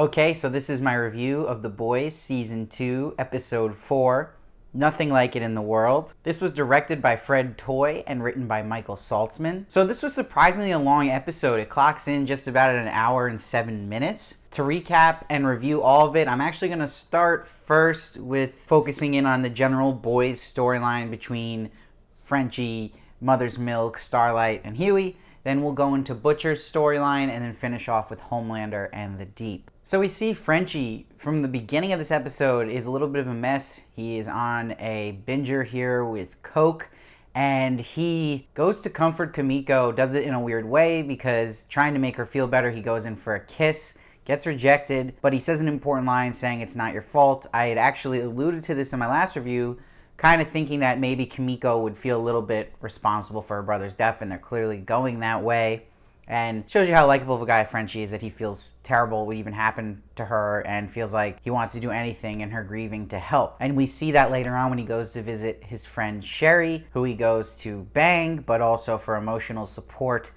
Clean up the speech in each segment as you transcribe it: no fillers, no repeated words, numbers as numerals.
Okay, so this is my review of The Boys Season 2, Episode 4, Nothing Like It in the World. This was directed by Fred Toye and written by Michael Saltzman. So this was surprisingly a long episode. It clocks in just about an hour and 7 minutes. To recap and review all of it, I'm actually going to start first with focusing in on the general boys storyline between Frenchie, Mother's Milk, Starlight, and Huey. Then we'll go into Butcher's storyline and then finish off with Homelander and the Deep. So we see Frenchie from the beginning of this episode is a little bit of a mess. He is on a binger here with Coke, and he goes to comfort Kimiko, does it in a weird way because trying to make her feel better, he goes in for a kiss, gets rejected, but he says an important line saying it's not your fault. I had actually alluded to this in my last review, kind of thinking that maybe Kimiko would feel a little bit responsible for her brother's death, and they're clearly going that way. And shows you how likable of a guy Frenchie is, that he feels terrible what even happened to her and feels like he wants to do anything in her grieving to help. And we see that later on when he goes to visit his friend Sherry, who he goes to bang, but also for emotional support,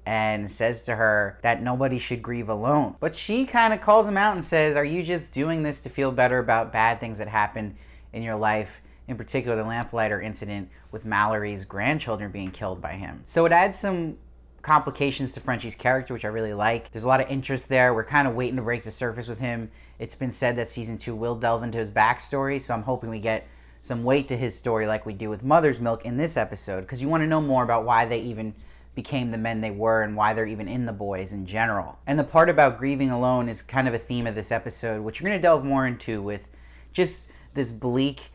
and says to her that nobody should grieve alone. But she kind of calls him out and says, are you just doing this to feel better about bad things that happen in your life? In particular, the lamplighter incident with Mallory's grandchildren being killed by him. So it adds some complications to Frenchie's character, which I really like. There's a lot of interest there. We're kind of waiting to break the surface with him. It's been said that season 2 will delve into his backstory, so I'm hoping we get some weight to his story like we do with Mother's Milk in this episode, because you want to know more about why they even became the men they were and why they're even in The Boys in general. And the part about grieving alone is kind of a theme of this episode, which we're going to delve more into with just this bleak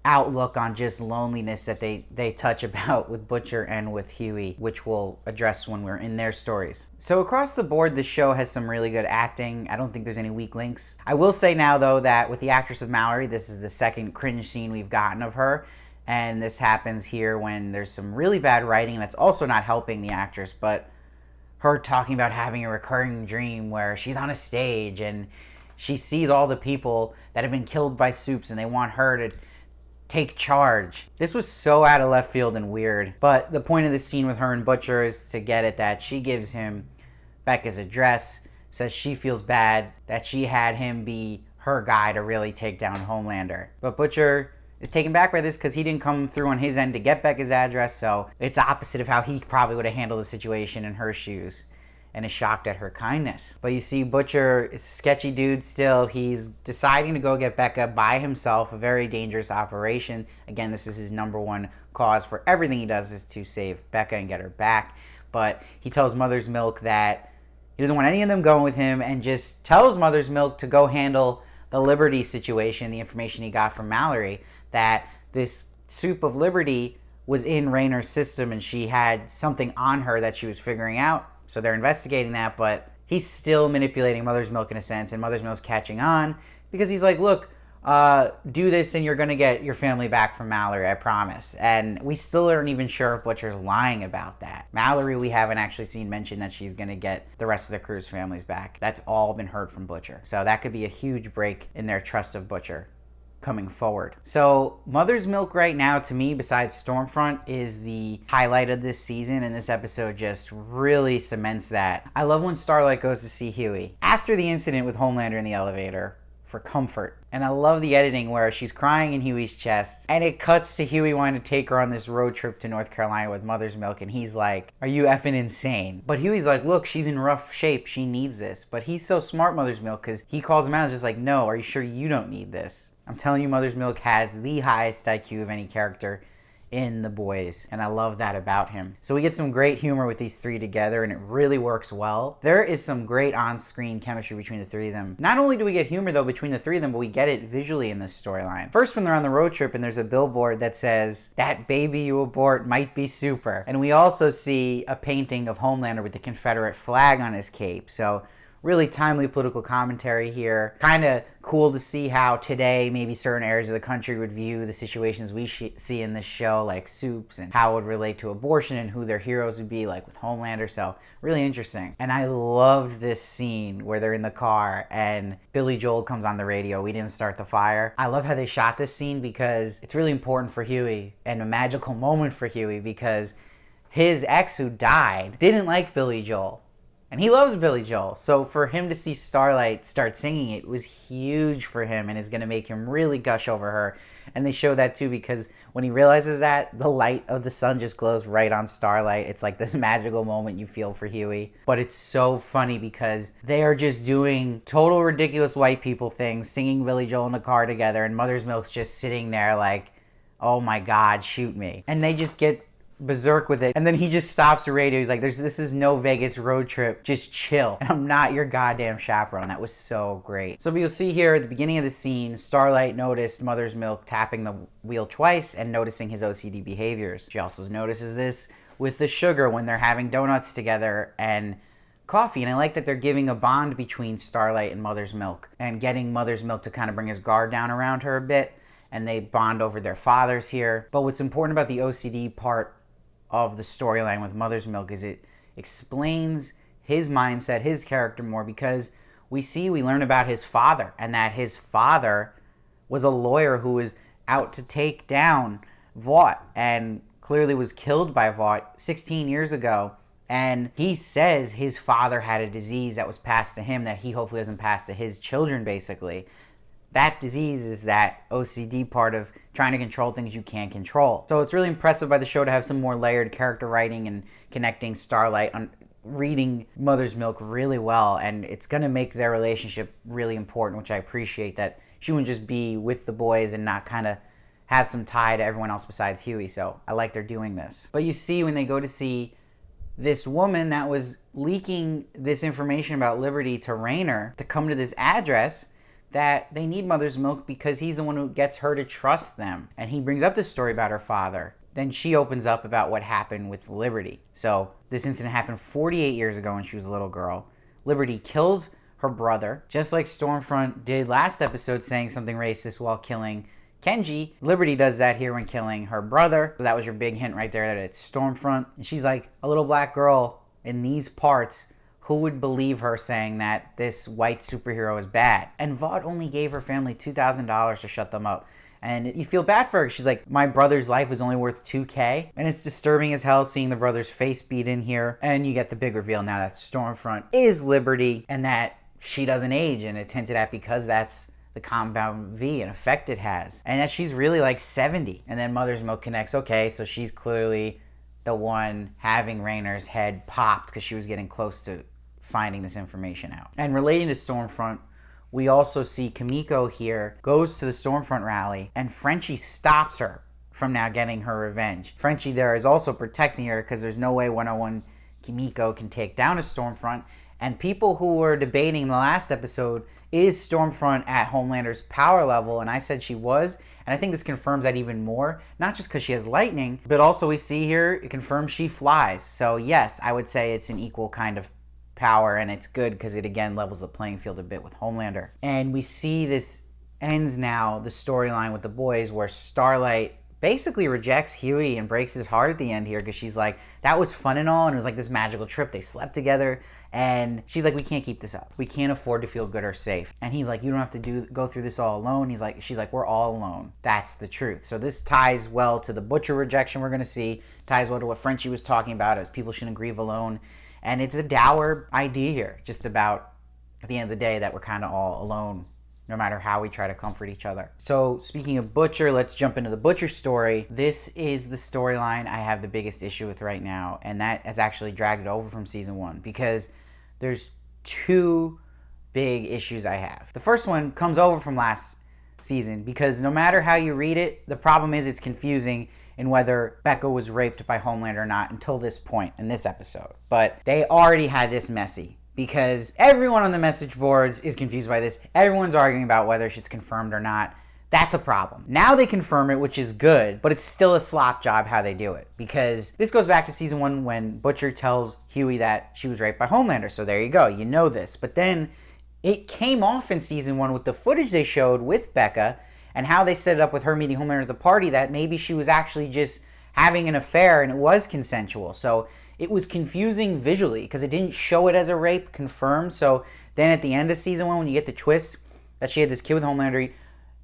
outlook on just loneliness that they touch about with Butcher and with Huey, which we'll address when we're in their stories. So across the board, this show has some really good acting. I don't think there's any weak links. I will say now, though, that with the actress of Mallory, this is the second cringe scene we've gotten of her, and this happens here when there's some really bad writing that's also not helping the actress, but her talking about having a recurring dream where she's on a stage and she sees all the people that have been killed by Supes and they want her to take charge. This was so out of left field and weird, but the point of the scene with her and Butcher is to get at that. She gives him Becca's address, says she feels bad that she had him be her guy to really take down Homelander. But Butcher is taken back by this because he didn't come through on his end to get Becca's address, so it's opposite of how he probably would have handled the situation in her shoes, and is shocked at her kindness. But you see Butcher is a sketchy dude still. He's deciding to go get Becca by himself, a very dangerous operation. Again, this is his number one cause for everything he does, is to save Becca and get her back. But he tells Mother's Milk that he doesn't want any of them going with him, and just tells Mother's Milk to go handle the Liberty situation, the information he got from Mallory, that this Supe of Liberty was in Raynor's system and she had something on her that she was figuring out. So they're investigating that, but he's still manipulating Mother's Milk in a sense, and Mother's Milk's catching on because he's like, look, do this and you're going to get your family back from Mallory, I promise. And we still aren't even sure if Butcher's lying about that. Mallory, we haven't actually seen mention that she's going to get the rest of the crew's families back. That's all been heard from Butcher. So that could be a huge break in their trust of Butcher coming forward. So Mother's Milk right now, to me, besides Stormfront, is the highlight of this season, and this episode just really cements that. I love when Starlight goes to see Huey after the incident with Homelander in the elevator for comfort. And I love the editing where she's crying in Huey's chest, and it cuts to Huey wanting to take her on this road trip to North Carolina with Mother's Milk, and he's like, are you effing insane? But Huey's like, look, she's in rough shape, she needs this. But he's so smart, Mother's Milk, because he calls him out and is just like, no, are you sure you don't need this? I'm telling you, Mother's Milk has the highest IQ of any character in The Boys, and I love that about him. So we get some great humor with these three together, and it really works well. There is some great on-screen chemistry between the three of them. Not only do we get humor, though, between the three of them, but we get it visually in this storyline. First, when they're on the road trip, and there's a billboard that says, that baby you abort might be super. And we also see a painting of Homelander with the Confederate flag on his cape. So really timely political commentary here. Kind of cool to see how today maybe certain areas of the country would view the situations we see in this show, like Supes, and how it would relate to abortion and who their heroes would be, like with Homelander. So really interesting. And I loved this scene where they're in the car and Billy Joel comes on the radio, we didn't start the fire. I love how they shot this scene because it's really important for Huey and a magical moment for Huey, because his ex who died didn't like Billy Joel. And he loves Billy Joel. So for him to see Starlight start singing it was huge for him and is going to make him really gush over her. And they show that too because when he realizes that, the light of the sun just glows right on Starlight. It's like this magical moment you feel for Huey. But it's so funny because they are just doing total ridiculous white people things, singing Billy Joel in the car together, and Mother's Milk's just sitting there like, oh my God, shoot me. And they just get berserk with it. And then he just stops the radio. He's like, this is no Vegas road trip. Just chill. And I'm not your goddamn chaperone. That was so great. So you'll see here at the beginning of the scene, Starlight noticed Mother's Milk tapping the wheel twice and noticing his OCD behaviors. She also notices this with the sugar when they're having donuts together and coffee. And I like that they're giving a bond between Starlight and Mother's Milk and getting Mother's Milk to kind of bring his guard down around her a bit. And they bond over their fathers here. But what's important about the OCD part of the storyline with Mother's Milk is it explains his mindset, his character more, because we learn about his father, and that his father was a lawyer who was out to take down Vought and clearly was killed by Vought 16 years ago. And he says his father had a disease that was passed to him that he hopefully doesn't pass to his children, basically. That disease is that OCD part of trying to control things you can't control. So it's really impressive by the show to have some more layered character writing and connecting Starlight on reading Mother's Milk really well. And it's going to make their relationship really important, which I appreciate, that she wouldn't just be with the boys and not kind of have some tie to everyone else besides Huey. So I like they're doing this. But you see when they go to see this woman that was leaking this information about Liberty to Raynor to come to this address, that they need Mother's Milk because he's the one who gets her to trust them. And he brings up this story about her father. Then she opens up about what happened with Liberty. So this incident happened 48 years ago when she was a little girl. Liberty killed her brother, just like Stormfront did last episode, saying something racist while killing Kenji. Liberty does that here when killing her brother. So that was your big hint right there that it's Stormfront. And she's like, a little black girl in these parts, who would believe her saying that this white superhero is bad? And Vought only gave her family $2,000 to shut them up. And you feel bad for her. She's like, my brother's life was only worth $2,000. And it's disturbing as hell seeing the brother's face beat in here. And you get the big reveal now that Stormfront is Liberty and that she doesn't age. And it's hinted at because that's the compound V and effect it has. And that she's really like 70. And then Mother's Milk connects. Okay, so she's clearly the one having Raynor's head popped because she was getting close to finding this information out. And relating to Stormfront, we also see Kimiko here goes to the Stormfront rally and Frenchie stops her from now getting her revenge. Frenchie there is also protecting her because there's no way 101 Kimiko can take down a Stormfront. And people who were debating in the last episode, is Stormfront at Homelander's power level? And I said she was. And I think this confirms that even more. Not just because she has lightning, but also we see here, it confirms she flies. So yes, I would say it's an equal kind of power, and it's good because it again levels the playing field a bit with Homelander. And we see this ends now the storyline with the boys where Starlight basically rejects Huey and breaks his heart at the end here because she's like, that was fun and all, and it was like this magical trip, they slept together, and she's like, we can't keep this up, we can't afford to feel good or safe. And he's like, you don't have to go through this all alone. She's like, we're all alone. That's the truth. So this ties well to the Butcher rejection we're going to see, ties well to what Frenchie was talking about as people shouldn't grieve alone. And it's a dour idea here, just about, at the end of the day, that we're kind of all alone, no matter how we try to comfort each other. So speaking of Butcher, let's jump into the Butcher story. This is the storyline I have the biggest issue with right now, and that has actually dragged it over from season 1, because there's two big issues I have. The first one comes over from last season, because no matter how you read it, the problem is it's confusing in whether Becca was raped by Homelander or not until this point in this episode. But they already had this messy because everyone on the message boards is confused by this. Everyone's arguing about whether it's confirmed or not. That's a problem. Now they confirm it, which is good, but it's still a slop job how they do it, because this goes back to season 1 when Butcher tells Huey that she was raped by Homelander. So there you go, you know this. But then it came off in season 1 with the footage they showed with Becca and how they set it up with her meeting Homelander at the party, that maybe she was actually just having an affair and it was consensual. So it was confusing visually because it didn't show it as a rape confirmed. So then at the end of season 1, when you get the twist that she had this kid with Homelander,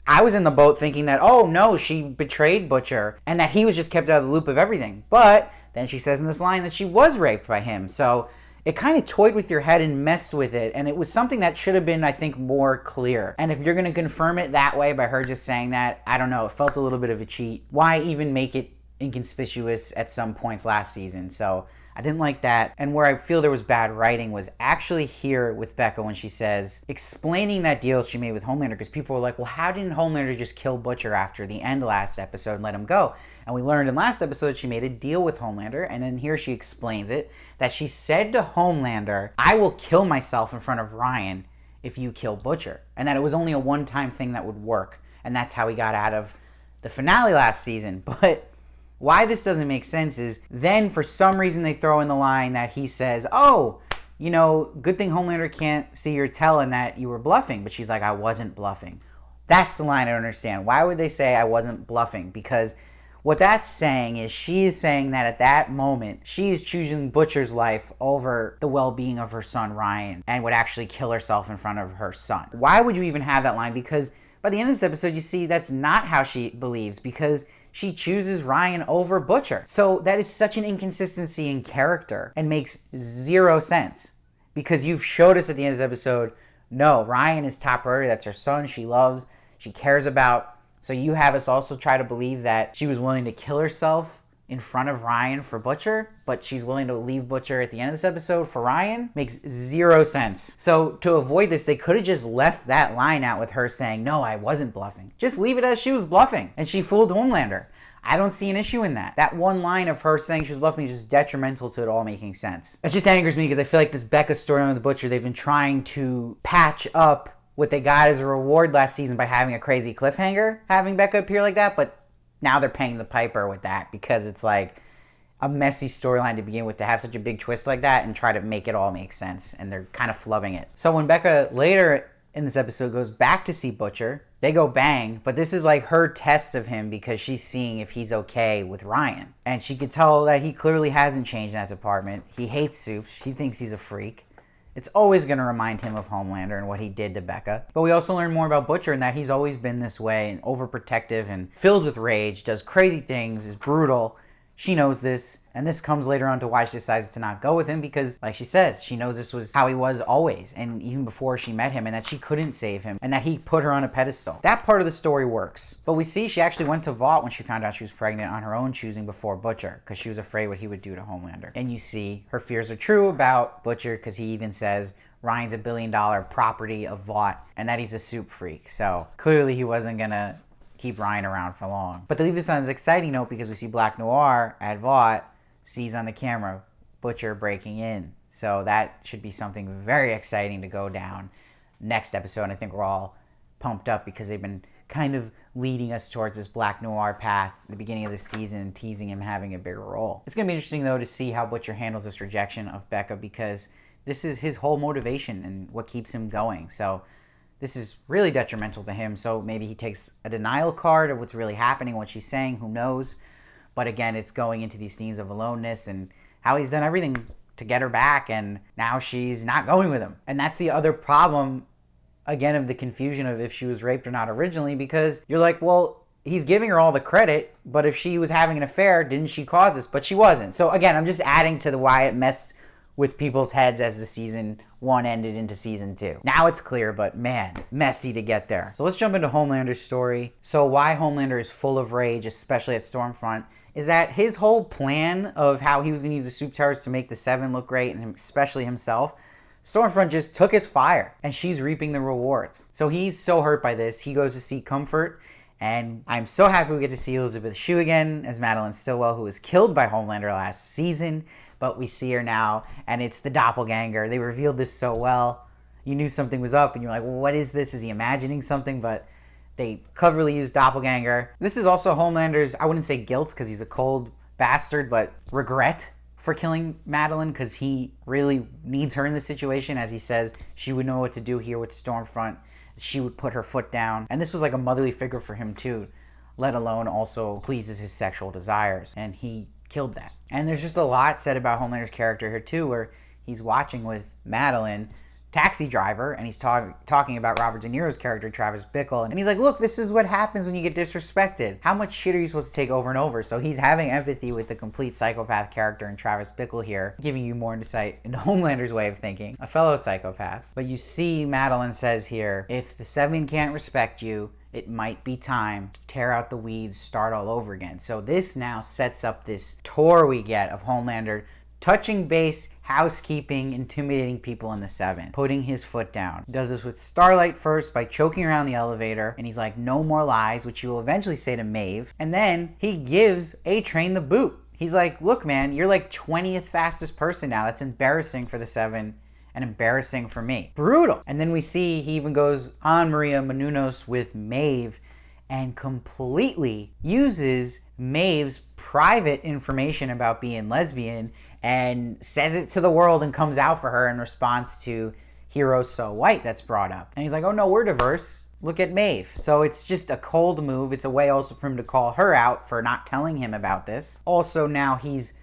I was in the boat thinking that, oh no, she betrayed Butcher and that he was just kept out of the loop of everything. But then she says in this line that she was raped by him. So it kind of toyed with your head and messed with it, and it was something that should have been, I think, more clear. And if you're going to confirm it that way by her just saying that, I don't know, it felt a little bit of a cheat. Why even make it inconspicuous at some points last season? So I didn't like that. And where I feel there was bad writing was actually here with Becca when she says, explaining that deal she made with Homelander, because people were like, well, how didn't Homelander just kill Butcher after the end of last episode and let him go? And we learned in last episode she made a deal with Homelander, and then here she explains it, that she said to Homelander, I will kill myself in front of Ryan if you kill Butcher. And that it was only a one-time thing that would work. And that's how he got out of the finale last season. But why this doesn't make sense is then for some reason they throw in the line that he says, oh, you know, good thing Homelander can't see your tell and that you were bluffing. But she's like, I wasn't bluffing. That's the line I don't understand. Why would they say I wasn't bluffing? Because what that's saying is she's saying that at that moment, she is choosing Butcher's life over the well-being of her son, Ryan, and would actually kill herself in front of her son. Why would you even have that line? Because by the end of this episode, you see that's not how she believes, because she chooses Ryan over Butcher. So that is such an inconsistency in character and makes zero sense. Because you've showed us at the end of this episode, no, Ryan is top priority. That's her son she loves, she cares about. So you have us also try to believe that she was willing to kill herself in front of Ryan for Butcher, but she's willing to leave Butcher at the end of this episode for Ryan. Makes zero sense. So to avoid this, they could have just left that line out with her saying, no, I wasn't bluffing. Just leave it as she was bluffing and she fooled Homelander. I don't see an issue in that. That one line of her saying she was bluffing is just detrimental to it all making sense. It just angers me because I feel like this Becca storyline with the Butcher, they've been trying to patch up what they got as a reward last season by having a crazy cliffhanger, having Becca appear like that, but now they're paying the piper with that because it's like a messy storyline to begin with, to have such a big twist like that and try to make it all make sense, and they're kind of flubbing it. So when Becca later in this episode goes back to see Butcher, they go bang, but this is like her test of him because she's seeing if he's okay with Ryan. And she could tell that he clearly hasn't changed in that department. He hates Supe. She thinks he's a freak. It's always going to remind him of Homelander and what he did to Becca. But we also learn more about Butcher and that he's always been this way and overprotective and filled with rage, does crazy things, is brutal. She knows this, and this comes later on to why she decides to not go with him because, like she says, she knows this was how he was always, and even before she met him, and that she couldn't save him, and that he put her on a pedestal. That part of the story works. But we see she actually went to Vought when she found out she was pregnant on her own choosing before Butcher, because she was afraid what he would do to Homelander. And you see her fears are true about Butcher, because he even says Ryan's $1 billion property of Vought, and that he's a Supe freak. So clearly he wasn't gonna keep Ryan around for long. But to leave this on an exciting note, because we see Black Noir at Vought, sees on the camera Butcher breaking in. So that should be something very exciting to go down next episode. And I think we're all pumped up because they've been kind of leading us towards this Black Noir path at the beginning of the season and teasing him having a bigger role. It's going to be interesting, though, to see how Butcher handles this rejection of Becca, because this is his whole motivation and what keeps him going. So this is really detrimental to him, so maybe he takes a denial card of what's really happening, what she's saying, who knows. But again, it's going into these themes of aloneness and how he's done everything to get her back, and now she's not going with him. And that's the other problem, again, of the confusion of if she was raped or not originally, because you're like, well, he's giving her all the credit, but if she was having an affair, didn't she cause this? But she wasn't. So again, I'm just adding to the why it messed with people's heads as the season 1 ended into season 2. Now it's clear, but man, messy to get there. So let's jump into Homelander's story. So why Homelander is full of rage, especially at Stormfront, is that his whole plan of how he was going to use the Supe Towers to make the Seven look great, and especially himself, Stormfront just took his fire, and she's reaping the rewards. So he's so hurt by this, he goes to seek comfort, and I'm so happy we get to see Elizabeth Shue again as Madeline Stillwell, who was killed by Homelander last season. But we see her now, and it's the doppelganger. They revealed this so well. You knew something was up, and you're like, well, what is this? Is he imagining something? But they cleverly used doppelganger. This is also Homelander's, I wouldn't say guilt, because he's a cold bastard, but regret for killing Madeline, because he really needs her in this situation. As he says, she would know what to do here with Stormfront. She would put her foot down. And this was like a motherly figure for him, too, let alone also pleases his sexual desires. And he killed that. And there's just a lot said about Homelander's character here too, where he's watching with Madeline Taxi Driver, and he's talking about Robert De Niro's character, Travis Bickle, and he's like, look, this is what happens when you get disrespected. How much shit are you supposed to take over and over? So he's having empathy with the complete psychopath character in Travis Bickle here, giving you more insight into Homelander's way of thinking, a fellow psychopath. But you see Madeline says here, if the Seven can't respect you, it might be time to tear out the weeds, start all over again. So this now sets up this tour we get of Homelander touching base, housekeeping, intimidating people in the Seven, putting his foot down. He does this with Starlight first by choking around the elevator, and he's like, no more lies, which he will eventually say to Maeve. And then he gives A-Train the boot. He's like, look, man, you're like 20th fastest person now. That's embarrassing for the Seven and embarrassing for me. Brutal. And then we see he even goes on Maria Menounos with Maeve and completely uses Maeve's private information about being lesbian and says it to the world and comes out for her in response to Heroes So White that's brought up. And he's like, oh no, we're diverse. Look at Maeve. So it's just a cold move. It's a way also for him to call her out for not telling him about this. Also now he's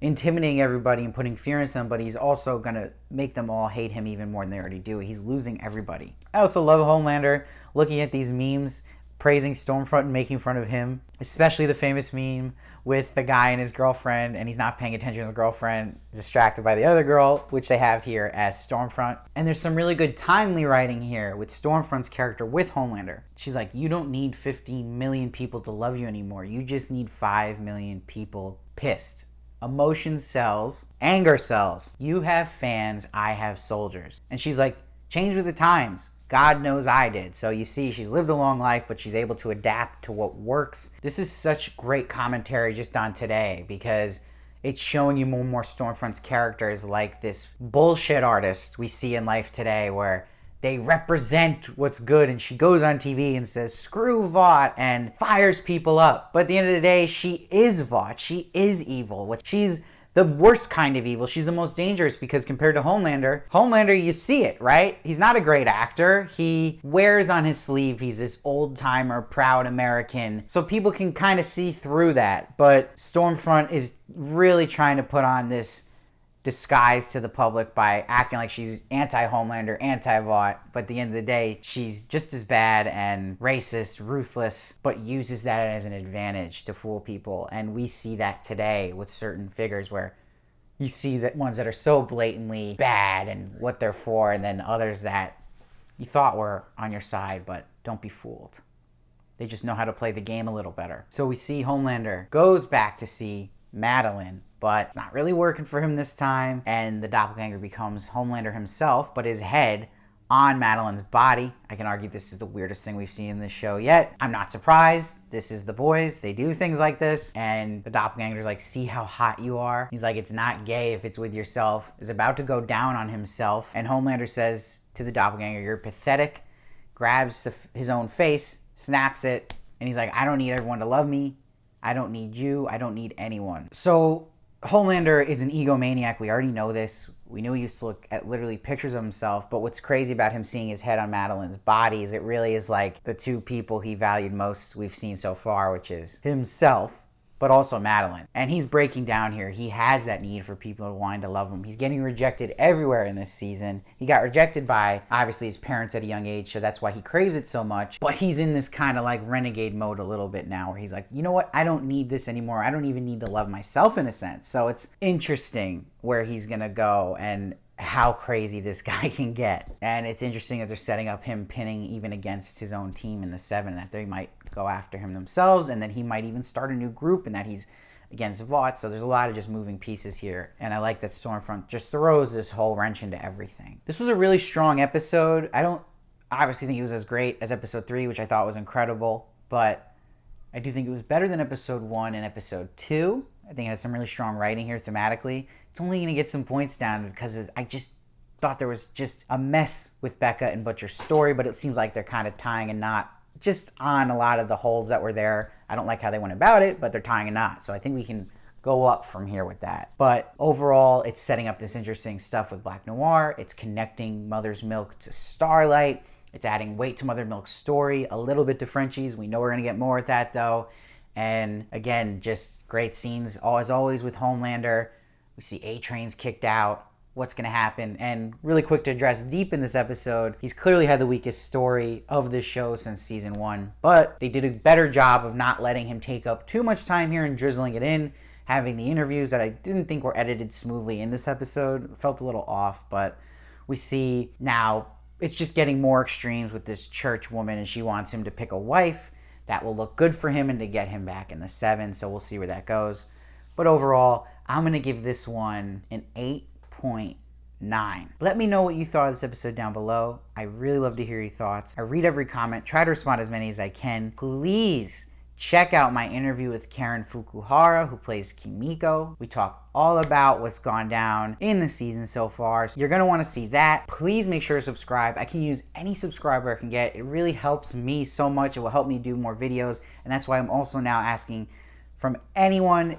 intimidating everybody and putting fear in them, but he's also gonna make them all hate him even more than they already do. He's losing everybody. I also love Homelander looking at these memes, praising Stormfront and making fun of him, especially the famous meme with the guy and his girlfriend, and he's not paying attention to his girlfriend, distracted by the other girl, which they have here as Stormfront. And there's some really good timely writing here with Stormfront's character with Homelander. She's like, you don't need 50 million people to love you anymore. You just need 5 million people pissed. Emotion sells, anger sells. You have fans, I have soldiers. And she's like, change with the times. God knows I did. So you see, she's lived a long life, but she's able to adapt to what works. This is such great commentary just on today because it's showing you more and more Stormfront's characters like this bullshit artist we see in life today where they represent what's good, and she goes on TV and says, screw Vought, and fires people up. But at the end of the day, she is Vought. She is evil. She's the worst kind of evil. She's the most dangerous because compared to Homelander, you see it, right? He's not a great actor. He wears on his sleeve, he's this old-timer, proud American. So people can kind of see through that. But Stormfront is really trying to put on this disguise to the public by acting like she's anti-Homelander, anti-Vought, but at the end of the day, she's just as bad and racist, ruthless, but uses that as an advantage to fool people. And we see that today with certain figures where you see that ones that are so blatantly bad and what they're for, and then others that you thought were on your side, but don't be fooled. They just know how to play the game a little better. So we see Homelander goes back to see Madeline, but it's not really working for him this time, and the doppelganger becomes Homelander himself, but his head on Madeline's body. I can argue this is the weirdest thing we've seen in this show yet. I'm not surprised. This is the boys. They do things like this, and the doppelganger's like, see how hot you are? He's like, it's not gay if it's with yourself. Is about to go down on himself, and Homelander says to the doppelganger, you're pathetic, grabs his own face, snaps it, and he's like, I don't need everyone to love me. I don't need you. I don't need anyone. So Homelander is an egomaniac. We already know this. We knew he used to look at literally pictures of himself, but what's crazy about him seeing his head on Madeline's body is it really is like the two people he valued most we've seen so far, which is himself, but also Madeline. And he's breaking down here. He has that need for people wanting to love him. He's getting rejected everywhere in this season. He got rejected by, obviously, his parents at a young age, so that's why he craves it so much. But he's in this kind of like renegade mode a little bit now, where he's like, you know what? I don't need this anymore. I don't even need to love myself in a sense. So it's interesting where he's gonna go and how crazy this guy can get. And it's interesting that they're setting up him pinning even against his own team in the Seven, that they might go after him themselves, and then he might even start a new group, and that he's against Vought. So there's a lot of just moving pieces here, and I like that Stormfront just throws this whole wrench into everything. This was a really strong episode. I don't obviously think it was as great as episode 3, which I thought was incredible, but I do think it was better than episode 1 and episode 2. I think it has some really strong writing here thematically. It's only going to get some points down because I just thought there was just a mess with Becca and Butcher's story, but it seems like they're kind of tying a knot just on a lot of the holes that were there. I don't like how they went about it, but they're tying a knot. So I think we can go up from here with that. But overall, it's setting up this interesting stuff with Black Noir. It's connecting Mother's Milk to Starlight. It's adding weight to Mother Milk's story, a little bit to Frenchie's. We know we're going to get more with that, though. And again, just great scenes, as always, with Homelander. We see A-Train's kicked out. what's going to happen. And really quick to address Deep in this episode, he's clearly had the weakest story of this show since season 1, but they did a better job of not letting him take up too much time here and drizzling it in, having the interviews that I didn't think were edited smoothly in this episode. Felt a little off, but we see now it's just getting more extremes with this church woman, and she wants him to pick a wife that will look good for him and to get him back in the 7, so we'll see where that goes. But overall, I'm going to give this one an 8.9. Let me know what you thought of this episode down below. I really love to hear your thoughts. I read every comment, try to respond as many as I can. Please check out my interview with Karen Fukuhara, who plays Kimiko. We talk all about what's gone down in the season so far. So you're going to want to see that. Please make sure to subscribe. I can use any subscriber I can get. It really helps me so much. It will help me do more videos. And that's why I'm also now asking from anyone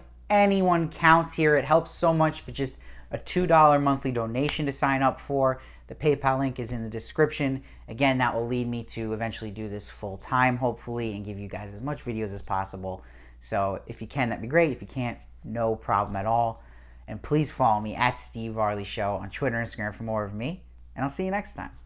counts here. It helps so much, but just a $2 monthly donation to sign up for. The PayPal link is in the description. Again, that will lead me to eventually do this full time, hopefully, and give you guys as much videos as possible. So if you can, that'd be great. If you can't, no problem at all. And please follow me at Steve Varley Show on Twitter and Instagram for more of me. And I'll see you next time.